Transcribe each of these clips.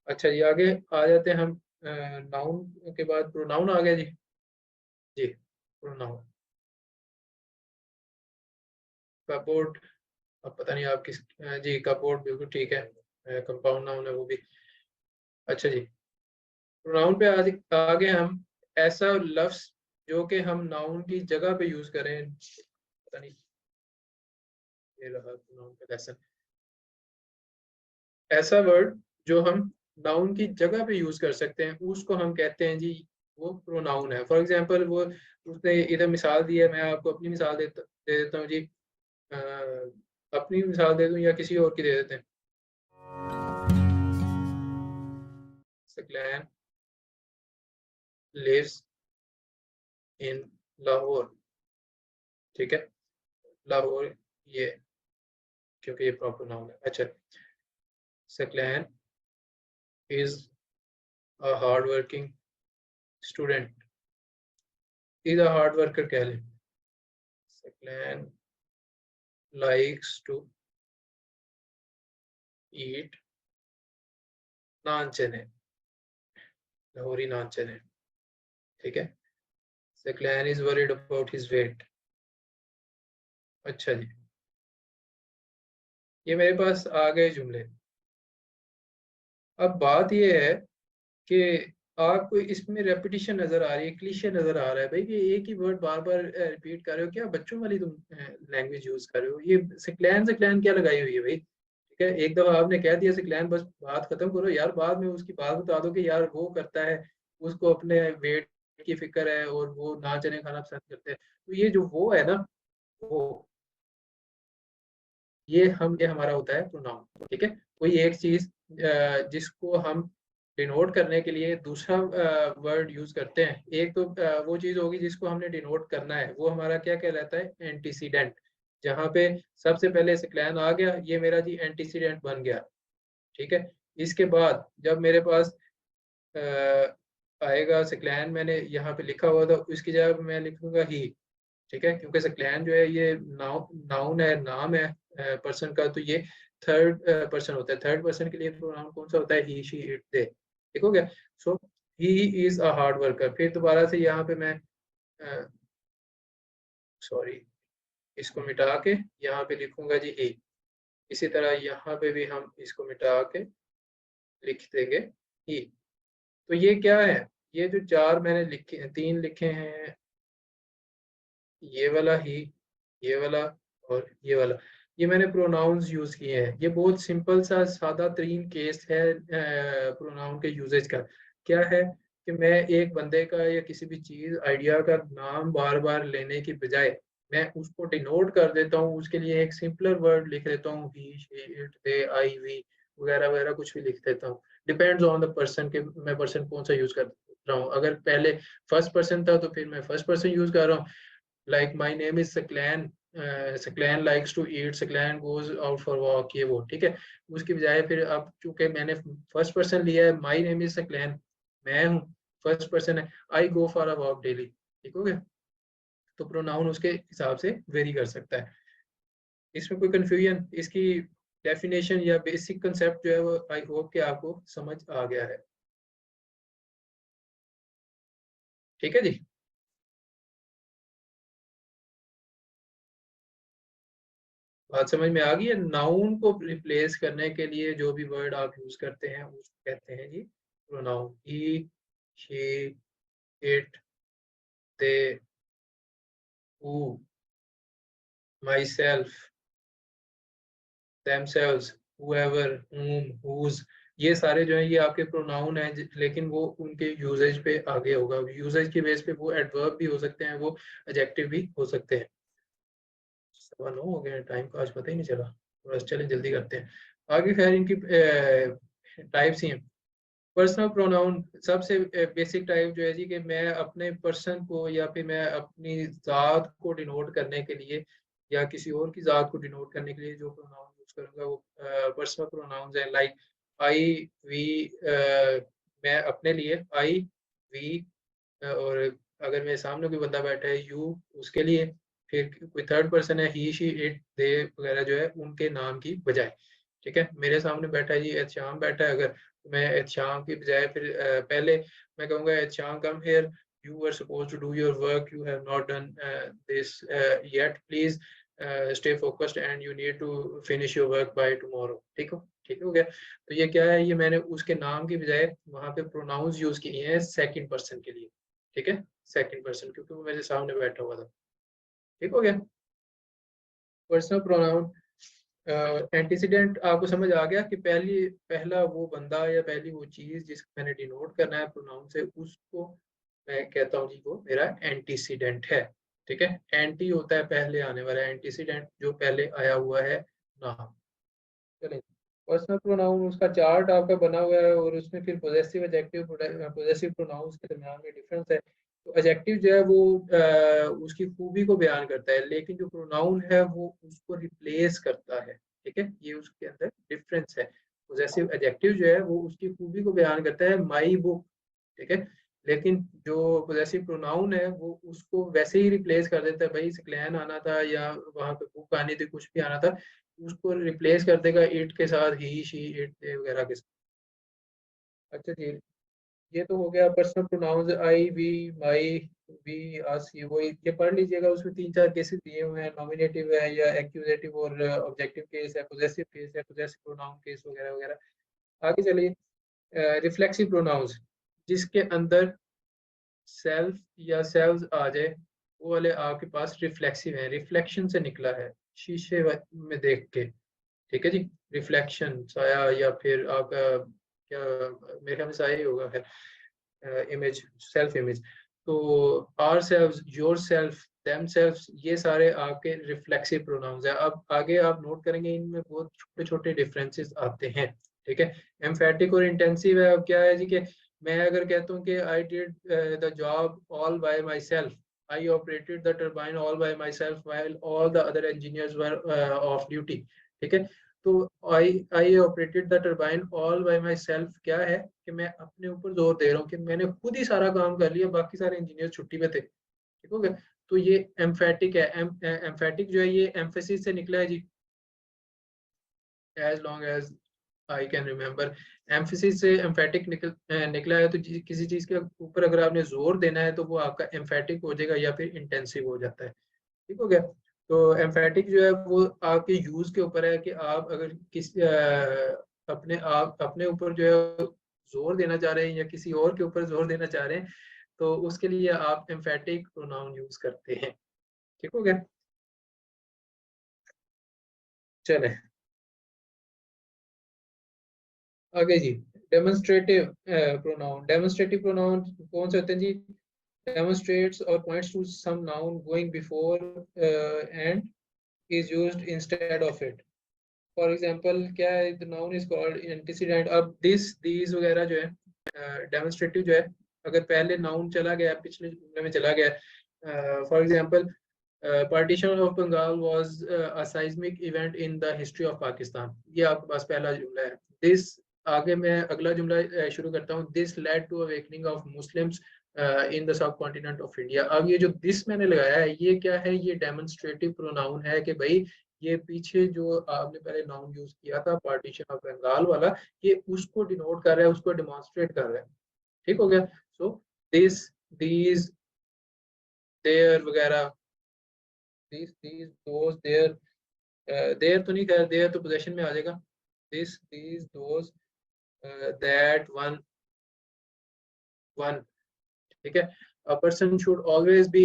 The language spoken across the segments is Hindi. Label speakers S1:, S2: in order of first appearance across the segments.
S1: अच्छा जी, आगे आ जाते हैं हम नाउन के बाद प्रोनाउन आ गया जी। जी, प्रोनाउन। कपबोर्ड, अब पता नहीं आप किस जी कपबोर्ड बिल्कुल ठीक है, कंपाउंड नाउन है वो भी। अच्छा जी, प्रोनाउन पे आज आगे हम ऐसा लफ्ज जो कि हम नाउन की जगह पे यूज करें, पता नहीं, ये रहा प्रोनाउन का लेसन। ऐसा वर्ड जो हम नाउन की जगह पे यूज कर सकते हैं उसको हम कहते हैं जी, वो प्रोनाउन है। फॉर एग्जांपल वो उसने इधर मिसाल दी है, मैं आपको अपनी मिसाल दे देता हूँ जी। अ, अपनी मिसाल दे दूं या किसी और की दे देते हैं। सकलैन लिव्स इन लाहौर, ठीक है, लाहौर, ये क्योंकि ये प्रॉपर नाउन है। अच्छा, Saqlain is a hard working student, is a hard worker कह लें। सकलैन लाइक्स टू ईट नान चने, लाहौरी नान चने, ठीक है। Saqlain is worried about his weight. अच्छा जी, ये मेरे पास आ गए जुमले। अब बात ये है कि आपको इसमें रेपिटिशन नजर आ रही है, क्लीशे नजर आ रहा है भाई कि एक ही वर्ड बार बार रिपीट कर रहे हो, क्या बच्चों वाली तुम लैंग्वेज यूज कर रहे हो? ये सकलैन सकलैन क्या लगाई हुई है भाई? ठीक है, एक दफा आपने कह दिया सकलैन, बस बात खत्म करो यार, बाद में उसकी बात बता दो कि यार वो करता है, उसको अपने वेट की फिक्र है और वो ना चने खाना पसंद करते हैं। तो ये जो वो है ना, वो ये हमारा होता है प्रोनाउन, ठीक है। कोई एक चीज जिसको हम डिनोट करने के लिए दूसरा वर्ड यूज करते हैं, एक तो वो चीज होगी जिसको हमने डिनोट करना है, वो हमारा क्या कहलाता है? एंटीसीडेंट। जहाँ पे सबसे पहले सकलैन आ गया, ये मेरा जी एंटीसीडेंट बन गया, ठीक है। इसके बाद जब मेरे पास आएगा सकलैन, मैंने यहाँ पे लिखा हुआ था, उसकी जगह पे मैं लिखूंगा ही, ठीक है, क्योंकि सकलैन जो है ये नाउन है, नाम है पर्सन का, तो ये थर्ड पर्सन होता है। थर्ड पर्सन के लिए प्रोनाउन कौन सा होता है? ही, शी, इट, दे, ठीक हो गया। So he is a hard worker. फिर दोबारा से यहाँ पे मैं सॉरी, इसको मिटा के यहाँ पे लिखूंगा जी ही। इसी तरह यहाँ पे भी हम इसको मिटा के लिख देंगे ही। तो ये क्या है? ये जो चार मैंने लिखे, तीन लिखे हैं, ये वाला ही, ये वाला और ये वाला, ये मैंने प्रोनाउंस यूज किए हैं। ये बहुत सिंपल सा सादा तरीन केस है प्रोनाउन के यूजेज का। क्या है कि मैं एक बंदे का या किसी भी चीज आइडिया का नाम बार बार लेने की बजाय मैं उसको डिनोट कर देता हूँ, उसके लिए एक सिंपलर वर्ड लिख देता हूँ, he, she, it, they, I, we वगैरह वगैरह, कुछ भी लिख देता हूँ। डिपेंड्स ऑन द पर्सन के मैं पर्सन कौन सा यूज कर रहा हूँ। अगर पहले फर्स्ट पर्सन था तो फिर मैं फर्स्ट पर्सन यूज कर रहा हूँ, like my name is Saqlain, Saqlain likes to eat, Saqlain goes out for walk, ये वो, ठीक है। उसकी बजाय फिर अब चूंकि मैंने फर्स्ट पर्सन लिया है, माय नेम इज सकलैन, मैं हूँ, फर्स्ट पर्सन है, I go for a walk daily, ठीक हो गया। तो प्रोनाउन उसके हिसाब से वेरी कर सकता है। इसमें कोई कंफ्यूजन, इसकी डेफिनेशन या बेसिक कंसेप्ट जो है वो आई होप कि आपको समझ आ गया है, ठीक है जी। बात समझ में आ गई है? नाउन को रिप्लेस करने के लिए जो भी वर्ड आप यूज करते हैं उसको कहते हैं जी pronoun. He, she, it, they, who, myself, themselves, whoever, whom, whose, ये सारे जो है ये आपके प्रोनाउन हैं, लेकिन वो उनके यूजेज पे आगे होगा। यूजेज की बेस पे वो एडवर्ब भी हो सकते हैं, वो एडजेक्टिव भी हो सकते हैं। 9:15 हो गए, टाइम का आज पता ही नहीं चला। बस चले जल्दी करते हैं आगे। खैर इनकी टाइप्स ही हैं। पर्सनल प्रोनाउन सबसे बेसिक टाइप जो है जी, कि मैं अपने पर्सन को या फिर मैं अपनी ज़ात को डिनोट करने के लिए या किसी और की ज़ात को डिनोट करने के लिए जो प्रोनाउन यूज करूंगा वो पर्सनल प्रोनाउंस हैं। लाइक आई, वी, मैं अपने लिए आई, वी, और अगर मेरे सामने कोई बंदा बैठा है, यू उसके लिए। फिर कोई थर्ड पर्सन है, ही, शी, इट, दे वगैरह जो है उनके नाम की बजाय, ठीक है। मेरे सामने बैठा है जी, शाम बैठा है अगर, मैं एहतशाम की बजाय फिर पहले मैं कहूँगा Ehtesham come here, you were supposed to do your work, you have not done this yet, please stay focused and you need to finish your work by tomorrow। ठीक हो गया। तो ये क्या है, ये मैंने उसके नाम की बजाय वहाँ पे प्रोनाउंस यूज किए हैं सेकंड पर्सन के लिए। ठीक है, सेकंड पर्सन, क्योंकि वो मेरे सामने बैठा हुआ था। ठीक हो गया। पर्सनल प्रोनाउन एंटीसीडेंट आपको समझ आ गया कि पहला वो बंदा या पहली वो चीज जिसको मैंने डिनोट करना है प्रोनाउन से, उसको मैं कहता हूँ जी वो मेरा एंटीसीडेंट है। ठीक है, एंटी होता है पहले आने वाला, एंटीसीडेंट जो पहले आया हुआ है नाम। चलिए, पर्सनल प्रोनाउन उसका चार्ट आपका बना हुआ है और उसमें फिर पॉजेसिव एडजेक्टिव पॉजेसिव प्रोनाउंस के दरमियान में डिफरेंस है। तो एडजेक्टिव जो है वो उसकी खूबी को बयान करता है, लेकिन जो प्रोनाउन है वो उसको रिप्लेस करता है। ठीक है, ये उसके अंदर डिफरेंस है। पॉजेसिव एडजेक्टिव जो है वो उसकी खूबी को बयान करता है, माई बुक। ठीक है, लेकिन जो पॉजेसिव प्रोनाउन है वो उसको वैसे ही रिप्लेस कर देता है, भाई सिक्लेन आना था या वहां पे बुक आनी थी, कुछ भी आना था, उसको रिप्लेस कर देगा इट के साथ, ही शी इट दे वगैरह के साथ। अच्छा जी, ये तो हो गया personal pronouns, I we my we us, ये पढ़ लीजिएगा। उसमें 3-4 केसेस दिए हुए हैं, नॉमिनेटिव है या एक्यूजेटिव और ऑब्जेक्टिव केस है, पॉजेसिव केस है, पॉजेसिव प्रोनाउन केस वगैरह वगैरह। आगे चलिए, रिफ्लेक्सिव प्रोनाउंस, जिसके अंदर सेल्फ या सेल्स आ जाए, वो वाले आपके पास रिफ्लेक्सिव है, रिफ्लेक्शन से निकला है, शीशे में देख के। ठीक है जी, रिफ्लेक्शन साया, या फिर आपका क्या, मेरे ख्याल में साया ही होगा, है इमेज, सेल्फ इमेज। तो our self, your self, them self, ये सारे आपके रिफ्लेक्सिव प्रोनाउंस है। अब आगे आप नोट करेंगे इनमें बहुत छोटे छोटे डिफरेंसेस आते हैं। ठीक है, एम्फेटिक और इंटेंसिव है। अब क्या है जी कि मैं अगर कहता हूँ कि I did the job all by my self, I operated the turbine all by myself while all the other engineers were off duty। ठीक है, तो I operated the turbine all by myself क्या है कि मैं अपने ऊपर जोर दे रहा हूँ कि मैंने खुद ही सारा काम कर लिया, बाकी सारे इंजीनियर छुट्टी पे थे। ठीक हो गया। तो ये एम्फेटिक है। एम्फेटिक जो है ये एम्फेसिस से निकला है जी, as long as I can remember. Emphasis से एम्फेटिक निकला है। तो किसी चीज के ऊपर अगर आपने जोर देना है तो वो आपका एम्फेटिक हो जाएगा या फिर इंटेंसिव हो जाता है। ठीक हो गया। तो एम्फेटिक जो है वो आपके यूज के ऊपर है कि आप अगर अपने ऊपर जो है जोर देना चाह रहे हैं या किसी और के ऊपर जोर देना चाह रहे हैं, तो उसके लिए आप एम्फेटिक प्रोनाउन यूज करते हैं। ठीक हो गया। चले आगे जी, डेमोन्स्ट्रेटिव प्रोनाउन। डेमोन्स्ट्रेटिव प्रोनाउन कौन से होते हैं जी? demonstrates or points to some noun going before and is used instead of it। For example क्या है, the noun is called antecedent. अब दिस दीज वगैरह जो है डेमोन्स्ट्रेटिव जो है, अगर पहले नाउन चला गया, पिछले जुमले में चला गया, for example partition of Bengal was a seismic event in the history of Pakistan, ये आपके पास पहला जुमला है। दिस, आगे मैं अगला जुमला शुरू करता हूँ, this led to awakening of Muslims in the subcontinent of India. अब ये जो दिस मैंने लगाया है, ये क्या है, ये डेमोन्स्ट्रेटिव प्रोनाउन है कि भाई ये पीछे जो आपने पहले नाउन यूज किया था पार्टीशन ऑफ बंगाल वाला, ये उसको डिनोट कर रहा है, उसको डिमॉन्स्ट्रेट कर रहा है। ठीक हो गया। सो दिस, दीज, देयर वगैरह, this these those there, there तो नहीं, कर देयर तो पोजेशन में आ जाएगा। This these those, that, one, one. ठीक है, a person should always be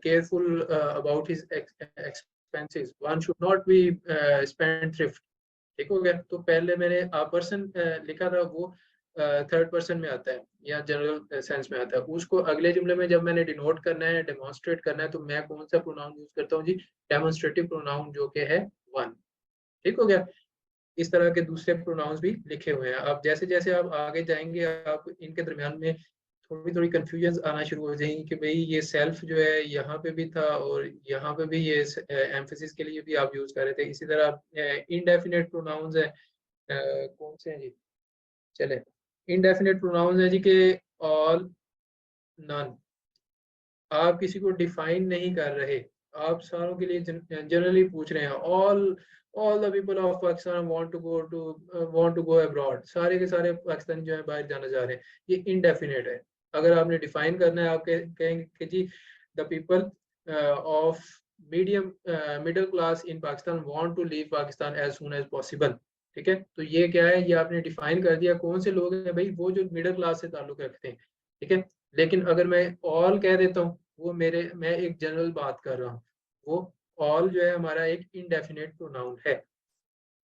S1: careful about his expenses, one should not be spendthrift। ठीक हो गया। तो पहले मैंने a person लिखा था, वो थर्ड पर्सन में आता है या जनरल सेंस में आता है। उसको अगले जुमले में जब मैंने डिनोट करना है, डेमोन्स्ट्रेट करना है, तो मैं कौन सा प्रोनाउन यूज करता हूँ जी? डेमोन्स्ट्रेटिव प्रोनाउन, जो कि है वन। ठीक हो गया। इस तरह के दूसरे प्रोनाउंस भी लिखे हुए हैं। अब जैसे जैसे आप आगे जाएंगे, आप इनके दरमियान में थोड़ी थोड़ी कंफ्यूजन आना शुरू हो जाएगी कि भाई ये सेल्फ जो है यहाँ पे भी था और यहाँ पे भी ये एम्फेसिस के लिए भी आप यूज कर रहे थे। इसी तरह इनडेफिनेट प्रोनाउंस है, कौन से हैं जी? चले, इनडेफिनेट प्रोनाउंस है जी के ऑल, नन। आप किसी को डिफाइन नहीं कर रहे, आप सारों के लिए जनरली पूछ रहे हैं। All all the people of Pakistan want to go abroad, सारे के सारे पाकिस्तानी जो है बाहर जाना चाह रहे हैं, ये इनडेफिनेट है। अगर आपने डिफाइन करना है, आप कहेंगे कि जी the people of medium middle class in Pakistan want to leave Pakistan as soon as possible, ठीक है। तो ये क्या है, ये आपने डिफाइन कर दिया कौन से लोग हैं भाई, वो जो मिडिल क्लास से ताल्लुक रखते हैं, ठीक है। लेकिन अगर मैं ऑल कह देता हूँ, वो मैं एक जनरल बात कर रहा हूँ, वो ऑल जो है हमारा एक इनडेफिनेट प्रोनाउन है,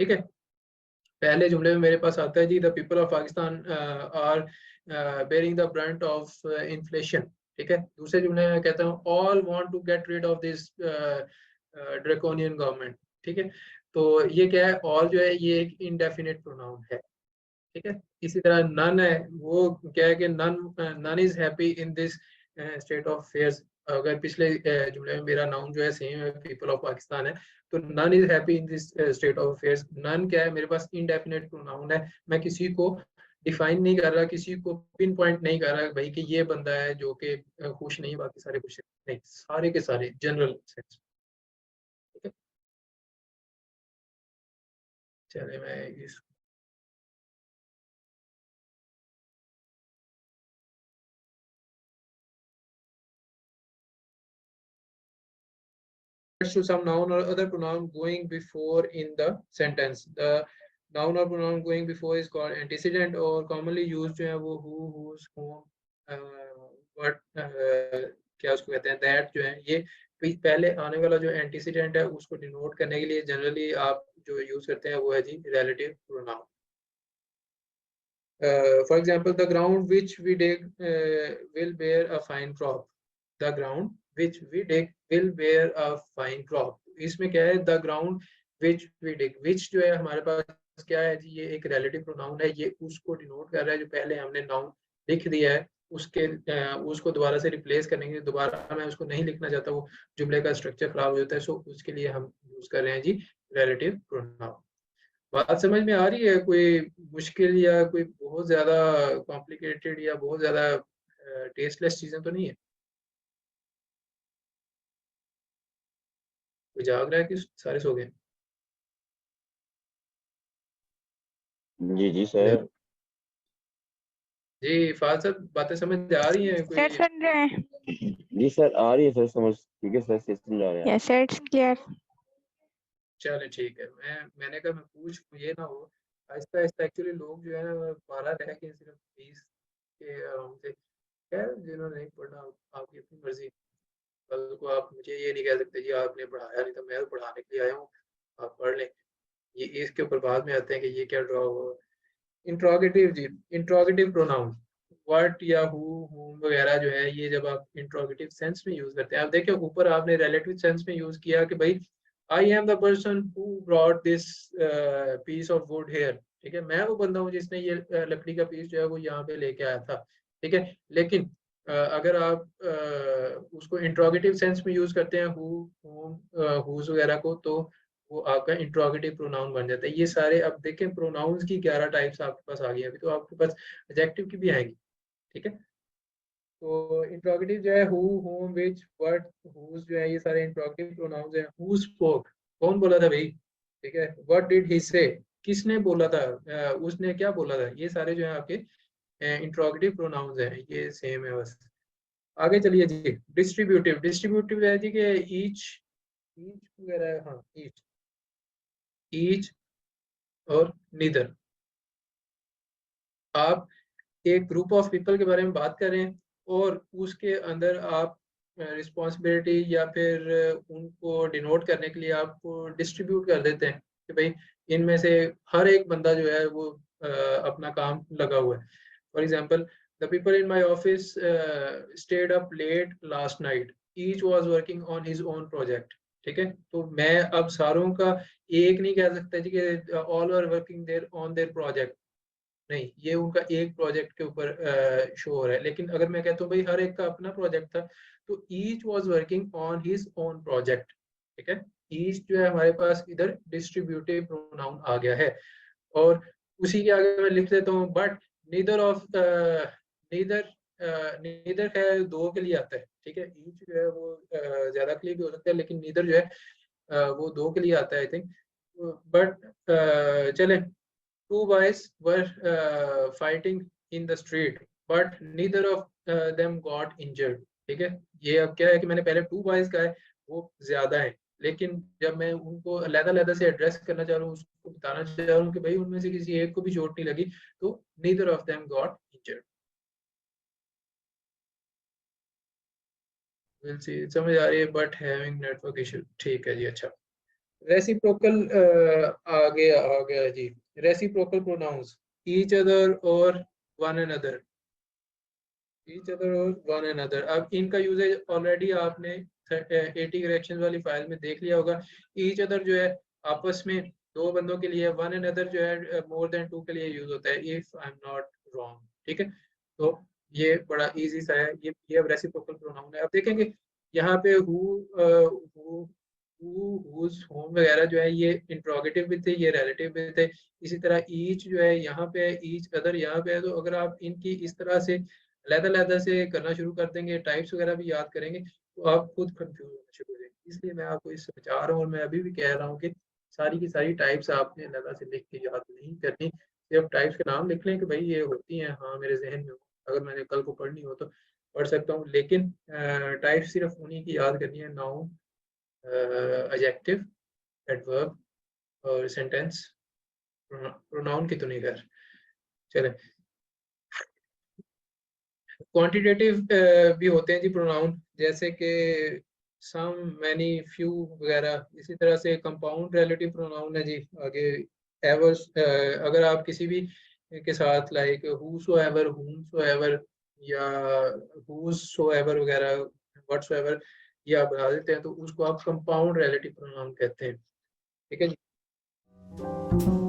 S1: ठीक है। पहले जुमले में मेरे पास आता है जी the people of Pakistan are bearing the brunt of inflation, ठीक है। दूसरे जुमले में कहता हूँ all want to get rid of this draconian government, ठीक है। तो ये क्या है, ऑल जो है ये एक इनडेफिनेट प्रोनाउन है, ठीक है। इसी तरह नन है, वो क्या है कि none is happy in this state of affairs. अगर पिछले जुमले में मेरा नाउन जो है सेम है, पीपल ऑफ पाकिस्तान है, तो none is happy in this state of affairs. None क्या है, मेरे पास इनडेफिनेट प्रोनाउन है, मैं किसी को डिफाइन नहीं कर रहा, किसी को पिन पॉइंट नहीं कर रहा भाई कि ये बंदा है जो कि खुश नहीं, बाकी सारे खुश नहीं, सारे के सारे जनरल सेंस, ठीक है। चले मैं इस to some noun or other pronoun going before in the sentence. The noun or pronoun going before is called antecedent, or commonly used जो है वो who, whose, whom, what, क्या उसको कहते हैं, that जो है, ये पहले आने वाला जो एंटीसीडेंट है उसको डिनोट करने के लिए जनरली आप जो यूज करते हैं वो है जी relative pronoun. For example, the ground which we dig will bear a fine crop. The ground which we dig will bear a fine crop. इसमें क्या है, the ground which we dig, which जो है हमारे पास क्या है जी, ये एक relative pronoun है, ये उसको denote कर रहा है जो पहले हमने noun लिख दिया है, उसको दोबारा से रिप्लेस करने के लिए दोबारा मैं उसको नहीं लिखना चाहता, वो जुमले का स्ट्रक्चर खराब हो जाता है, सो उसके लिए हम यूज कर रहे हैं जी relative pronoun। बात समझ में आ रही है? कोई मुश्किल या कोई बहुत ज्यादा कॉम्प्लिकेटेड या बहुत ज्यादा टेस्टलेस चीजें तो नहीं है? कोई जाग रहा है कि सारे सो गए?
S2: जी जी
S1: हेलो
S2: सर।
S1: जी, फाज साहब बातें समझ आ रही हैं
S3: सर
S1: कोई?
S3: सुन रहे हैं?
S2: जी सर आ रही है सर समझ, ठीक है सर सिस्टम जा रहे हैं आप।
S3: Yes sir, it's clear.
S1: चले ठीक है, मैंने कहा मैं पूछ ये ना हो आहिस्ता आहिस्ता, एक्चुअली लोग जो है ना 12 रह के सिर्फ 20 के अराउंड थे। खैर जिन्होंने नहीं पढ़ना, आपकी अपनी मर्जी। कल को आप मुझे ये नहीं कह सकते जी आपने पढ़ाया नहीं था, मैं तो पढ़ाने के लिए आया हूँ, आप पढ़ लें। ये इसके ऊपर बाद में आते हैं कि ये क्या ड्रॉ हुआ। इंट्रोगेटिव जी, इंट्रोगेटिव प्रोनाउन व्हाट या हु, whom वगैरह जो है, ये जब आप इंट्रोगेटिव सेंस में यूज करते हैं, आप देखिए ऊपर आपने रिलेटिव सेंस में यूज किया कि भाई I am the person who brought this piece of wood here, ठीक है, मैं वो बंदा हूँ जिसने ये लकड़ी का पीस जो है वो यहाँ पे लेके आया था, ठीक है। लेकिन अगर आप उसको इंट्रोगेटिव सेंस में यूज करते हैं हु, whom, whose वगैरह को, तो वो आपका इंट्रोगेटिव प्रोनाउन बन जाता है। ये सारे अब देखें प्रोनाउंस की 11 टाइप्स आपके पास आ गई, अभी तो आपके पास एडजेक्टिव की भी आएंगी, ठीक है। तो इंट्रोगेटिव जो है who, whom, which, what, whose जो है, ये सारे इंट्रोगेटिव प्रोनाउंस हैं। हु स्पोक, कौन बोला था भाई, ठीक है। व्हाट डिड ही से, किसने बोला था, उसने क्या बोला था, ये सारे जो है आपके इंट्रोगेटिव प्रोनाउंस हैं, ये सेम है बस। आगे चलिए जी, डिस्ट्रीब्यूटिव। डिस्ट्रीब्यूटिव है जी कि ईच, ईच वगैरह, हाँ ईच और नीदर। आप एक ग्रुप ऑफ पीपल के बारे में बात कर रहे हैं और उसके अंदर आप रिस्पॉन्सिबिलिटी या फिर उनको डिनोट करने के लिए आप डिस्ट्रीब्यूट कर देते हैं कि भाई इनमें से हर एक बंदा जो है वो अपना काम लगा हुआ है। For example, the people in my office stayed up late last night, each was working on his own project, ठीक है। तो मैं अब सारों का एक नहीं कह सकता जी कि all are working there on their project, नहीं, ये उनका एक प्रोजेक्ट के ऊपर शो हो रहा है। लेकिन अगर मैं कहता हूँ भाई हर एक का अपना प्रोजेक्ट था, तो each was working on his own project, ठीक है। ईच जो है हमारे पास इधर डिस्ट्रीब्यूटिव प्रोनाउन आ गया है। और उसी के आगे मैं लिख देता हूँ but neither of, neither, neither है दो के लिए आता है, ठीक है। ईच जो है वो ज्यादा के लिए भी हो सकता है, लेकिन नीदर जो है वो दो के लिए आता है आई थिंक। बट चले, two boys were fighting in the street but neither of them got injured. ठीक है, ये अब क्या है कि मैंने पहले टू बॉयज का है, वो ज्यादा है, लेकिन जब मैं उनको अलग-अलग से एड्रेस करना चाह रहा हूँ, उसको बताना चाह रहा हूँ कि भाई उनमें से किसी एक को भी चोट नहीं लगी, तो neither of them got injured. We'll see, समझ आ रही है, बट हैविंग नेटवर्क इशू, ठीक है जी। अच्छा, रेसिप्रोकल आ गया जी। रेसिप्रोकल प्रोनाउंस ईच अदर और वन अनदर, ईच अदर और वन अनदर। अब इनका यूजेज ऑलरेडी आपने 80 करेक्शन वाली फाइल में देख लिया होगा। ईच अदर जो है आपस में दो बंदों के लिए, वन अनदर जो है मोर देन टू के लिए यूज होता है, if I am not wrong. ठीक है, तो ये बड़ा इजी सा है, ये अब रेसिप्रोकल प्रोनाउन है। अब देखेंगे यहाँ पे हु हुज होम वगैरह जो है ये इंट्रोगेटिव भी थे, ये रिलेटिव भी थे। इसी तरह ईच जो है यहाँ पे है, ईच अदर यहाँ पे है। तो अगर आप इनकी इस तरह से अलग-अलग से करना शुरू कर देंगे, टाइप्स वगैरह भी याद करेंगे, तो आप खुद कंफ्यूज होना शुरू हो जाएंगे। इसलिए मैं आपको इससे बचा रहा हूँ, और मैं अभी भी कह रहा हूँ कि सारी की सारी टाइप्स आपने अलग से लिख के याद नहीं करनी। सिर्फ टाइप्स के नाम लिख लें कि भाई ये होती हैं, हाँ मेरे जहन में, अगर मैंने कल को पढ़नी हो तो पढ़ सकता हूँ, लेकिन टाइप सिर्फ उन्हीं की याद करनी है, नाउन, एडजेक्टिव, एडवर्ब और सेंटेंस। प्रोनाउन की तो नहीं कर। चले, क्वांटिटेटिव भी होते हैं जी प्रोनाउन, जैसे कि सम, मैनी, फ्यू वगैरह। इसी तरह से कंपाउंड रिलेटिव प्रोनाउन है जी आगे, एवर। अगर आप किसी भी के साथ लाइक हूसोएवर, हुमसोएवर या हुसोएवर वगैरह, व्हाटसोएवर, ये आप बना देते हैं, तो उसको आप कंपाउंड रिलेटिव प्रोनाउन कहते हैं। ठीक है जी।